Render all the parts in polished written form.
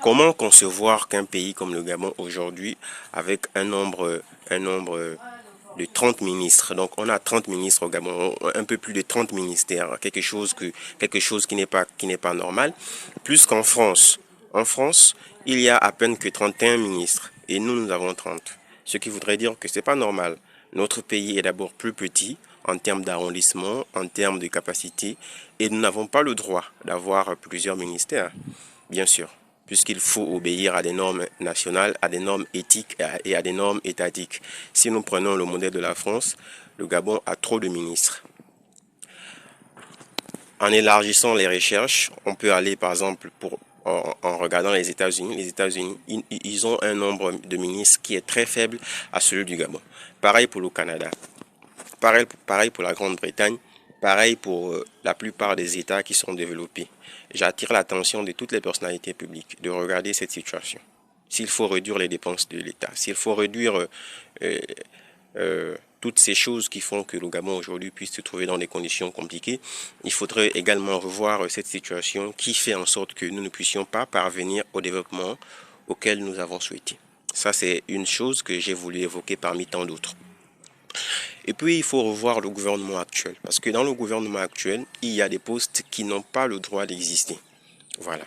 Comment concevoir qu'un pays comme le Gabon aujourd'hui, avec un nombre de 30 ministres, donc on a 30 ministres au Gabon, un peu plus de 30 ministères, quelque chose qui n'est pas normal, plus qu'en France. En France, il y a à peine que 31 ministres et nous avons 30. Ce qui voudrait dire que c'est pas normal. Notre pays est d'abord plus petit en termes d'arrondissement, en termes de capacité, et nous n'avons pas le droit d'avoir plusieurs ministères, bien sûr, puisqu'il faut obéir à des normes nationales, à des normes éthiques et à des normes étatiques. Si nous prenons le modèle de la France, le Gabon a trop de ministres. En élargissant les recherches, on peut aller par exemple en regardant les États-Unis. Les États-Unis, ils ont un nombre de ministres qui est très faible à celui du Gabon. Pareil pour le Canada. Pareil pour la Grande-Bretagne. Pareil pour la plupart des États qui sont développés. J'attire l'attention de toutes les personnalités publiques de regarder cette situation. S'il faut réduire les dépenses de l'État, s'il faut réduire toutes ces choses qui font que le Gabon aujourd'hui puisse se trouver dans des conditions compliquées, il faudrait également revoir cette situation qui fait en sorte que nous ne puissions pas parvenir au développement auquel nous avons souhaité. Ça, c'est une chose que j'ai voulu évoquer parmi tant d'autres. Et puis, il faut revoir le gouvernement actuel. Parce que dans le gouvernement actuel, il y a des postes qui n'ont pas le droit d'exister. Voilà.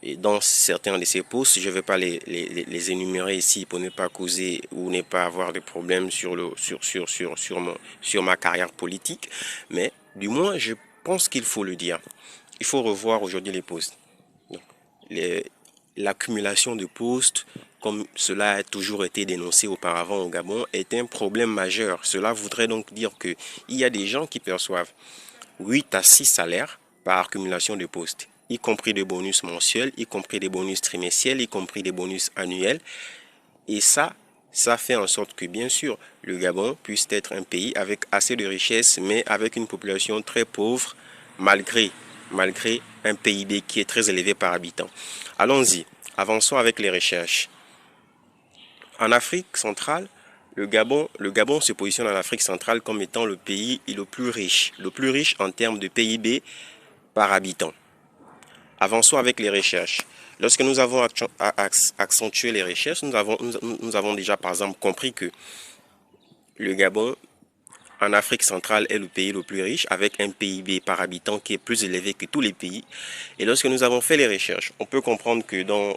Et dans certains de ces postes, je ne vais pas les énumérer ici pour ne pas causer ou ne pas avoir de problèmes sur ma carrière politique. Mais du moins, je pense qu'il faut le dire. Il faut revoir aujourd'hui les postes. L'accumulation de postes, comme cela a toujours été dénoncé auparavant au Gabon, est un problème majeur. Cela voudrait donc dire qu'il y a des gens qui perçoivent 8 à 6 salaires par accumulation de postes, y compris des bonus mensuels, y compris des bonus trimestriels, y compris des bonus annuels. Et ça fait en sorte que, bien sûr, le Gabon puisse être un pays avec assez de richesses, mais avec une population très pauvre, malgré un PIB qui est très élevé par habitant. Allons-y, avançons avec les recherches. En Afrique centrale, le Gabon se positionne en Afrique centrale comme étant le pays le plus riche en termes de PIB par habitant. Avançons avec les recherches. Lorsque nous avons accentué les recherches, nous avons déjà par exemple compris que le Gabon en Afrique centrale est le pays le plus riche avec un PIB par habitant qui est plus élevé que tous les pays. Et lorsque nous avons fait les recherches, on peut comprendre que dans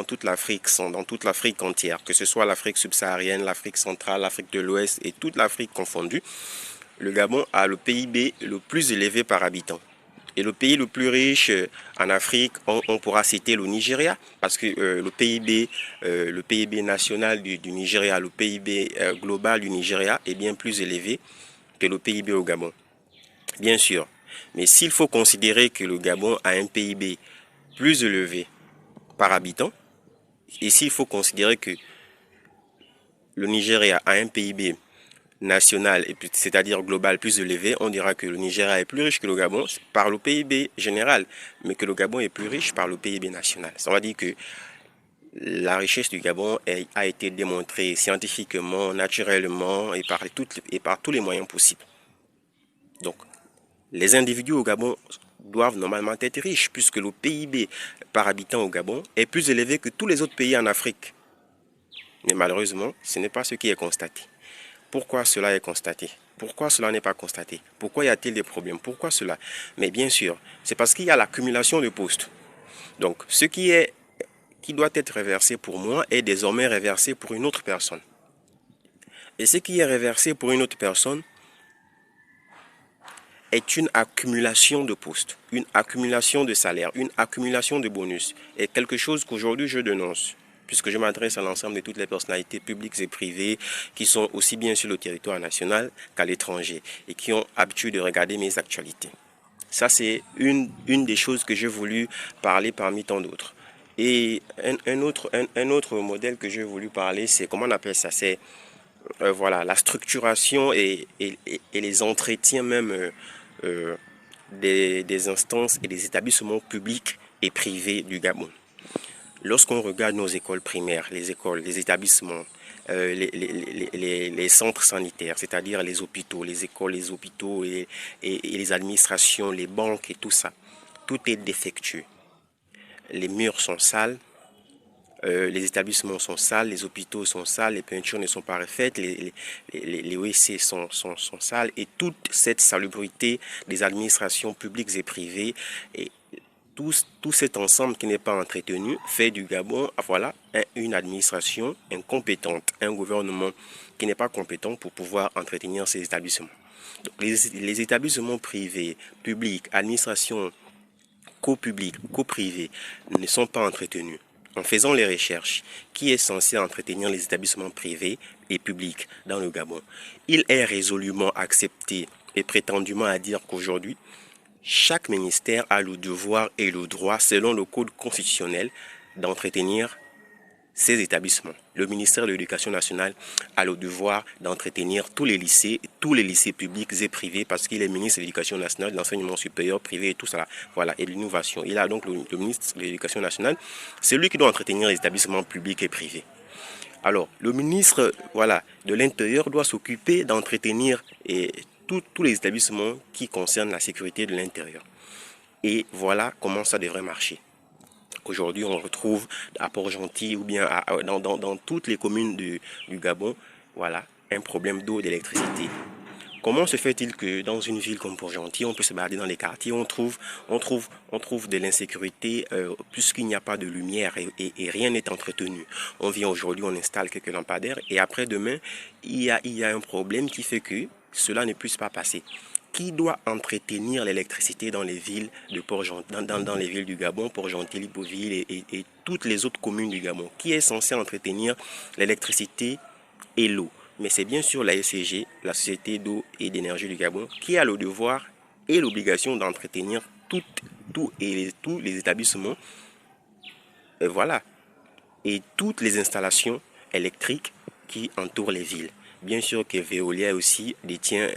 toute l'Afrique entière, que ce soit l'Afrique subsaharienne, l'Afrique centrale, l'Afrique de l'Ouest et toute l'Afrique confondue, le Gabon a le PIB le plus élevé par habitant. Et le pays le plus riche en Afrique, on pourra citer le Nigeria, parce que le PIB national du Nigeria, le PIB global du Nigeria est bien plus élevé que le PIB au Gabon. Bien sûr. Mais s'il faut considérer que le Gabon a un PIB plus élevé par habitant, et s'il faut considérer que le Nigeria a un PIB national, c'est-à-dire global plus élevé, on dira que le Nigeria est plus riche que le Gabon par le PIB général, mais que le Gabon est plus riche par le PIB national. Ça veut dire que la richesse du Gabon a été démontrée scientifiquement, naturellement et par tous les moyens possibles. Donc, les individus au Gabon doivent normalement être riches puisque le PIB par habitant au Gabon est plus élevé que tous les autres pays en Afrique. Mais malheureusement, ce n'est pas ce qui est constaté. Pourquoi cela est constaté? Pourquoi cela n'est pas constaté? Pourquoi y a-t-il des problèmes? Pourquoi cela? Mais bien sûr, c'est parce qu'il y a l'accumulation de postes. Donc, ce qui doit être réversé pour moi est désormais réversé pour une autre personne. Et ce qui est réversé pour une autre personne est une accumulation de postes, une accumulation de salaires, une accumulation de bonus. Et quelque chose qu'aujourd'hui je dénonce, puisque je m'adresse à l'ensemble de toutes les personnalités publiques et privées qui sont aussi bien sur le territoire national qu'à l'étranger et qui ont l'habitude de regarder mes actualités. Ça, c'est une des choses que j'ai voulu parler parmi tant d'autres. Et un autre modèle que j'ai voulu parler, c'est, comment on appelle ça? C'est voilà, la structuration et les entretiens même des instances et des établissements publics et privés du Gabon. Lorsqu'on regarde nos écoles primaires, les écoles, les établissements, les centres sanitaires, c'est-à-dire les hôpitaux, les écoles, les hôpitaux et les administrations, les banques et tout ça. Tout est défectueux. Les murs sont sales, les établissements sont sales, les hôpitaux sont sales, les peintures ne sont pas refaites, les WC sont sales, et toute cette salubrité des administrations publiques et privées, et tout cet ensemble qui n'est pas entretenu fait du Gabon, voilà, une administration incompétente, un gouvernement qui n'est pas compétent pour pouvoir entretenir ces établissements. Donc, les établissements privés, publics, administrations co-publiques, co-privées ne sont pas entretenus. En faisant les recherches, qui est censé entretenir les établissements privés et publics dans le Gabon? Il est résolument accepté et prétendument à dire qu'aujourd'hui, chaque ministère a le devoir et le droit, selon le code constitutionnel, d'entretenir ces établissements. Le ministère de l'Éducation nationale a le devoir d'entretenir tous les lycées publics et privés, parce qu'il est ministre de l'Éducation nationale, de l'enseignement supérieur, privé et tout ça, voilà, et de l'innovation. Il a donc le ministre de l'Éducation nationale, c'est lui qui doit entretenir les établissements publics et privés. Alors, le ministre, voilà, de l'Intérieur doit s'occuper d'entretenir tous les établissements qui concernent la sécurité de l'intérieur. Et voilà comment ça devrait marcher. Aujourd'hui, on retrouve à Port-Gentil ou bien dans toutes les communes du Gabon, voilà, un problème d'eau et d'électricité. Comment se fait-il que dans une ville comme Port-Gentil, on peut se balader dans les quartiers, on trouve de l'insécurité puisqu'il n'y a pas de lumière et rien n'est entretenu. On vient aujourd'hui, on installe quelques lampadaires et après demain, il y a un problème qui fait que cela ne puisse pas passer. Qui doit entretenir l'électricité dans les villes de Port-Gentil, dans les villes du Gabon, Port-Gentil, Libreville et toutes les autres communes du Gabon? Qui est censé entretenir l'électricité et l'eau? Mais c'est bien sûr la SCG, la Société d'eau et d'énergie du Gabon, qui a le devoir et l'obligation d'entretenir tous les établissements, voilà, et toutes les installations électriques qui entourent les villes. Bien sûr que Veolia aussi détient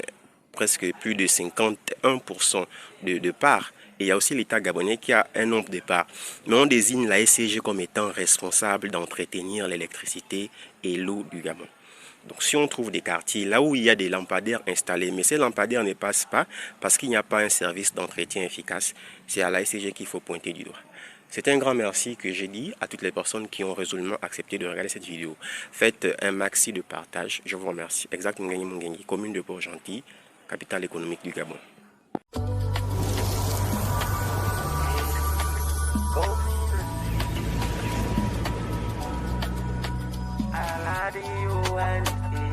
presque plus de 51% de parts. Et il y a aussi l'État gabonais qui a un nombre de parts. Mais on désigne la SCG comme étant responsable d'entretenir l'électricité et l'eau du Gabon. Donc si on trouve des quartiers là où il y a des lampadaires installés, mais ces lampadaires ne passent pas parce qu'il n'y a pas un service d'entretien efficace, c'est à la SCG qu'il faut pointer du doigt. C'est un grand merci que j'ai dit à toutes les personnes qui ont résolument accepté de regarder cette vidéo. Faites un maxi de partage. Je vous remercie. Exact Mungeni Mungeni, commune de Port-Gentil, capitale économique du Gabon. I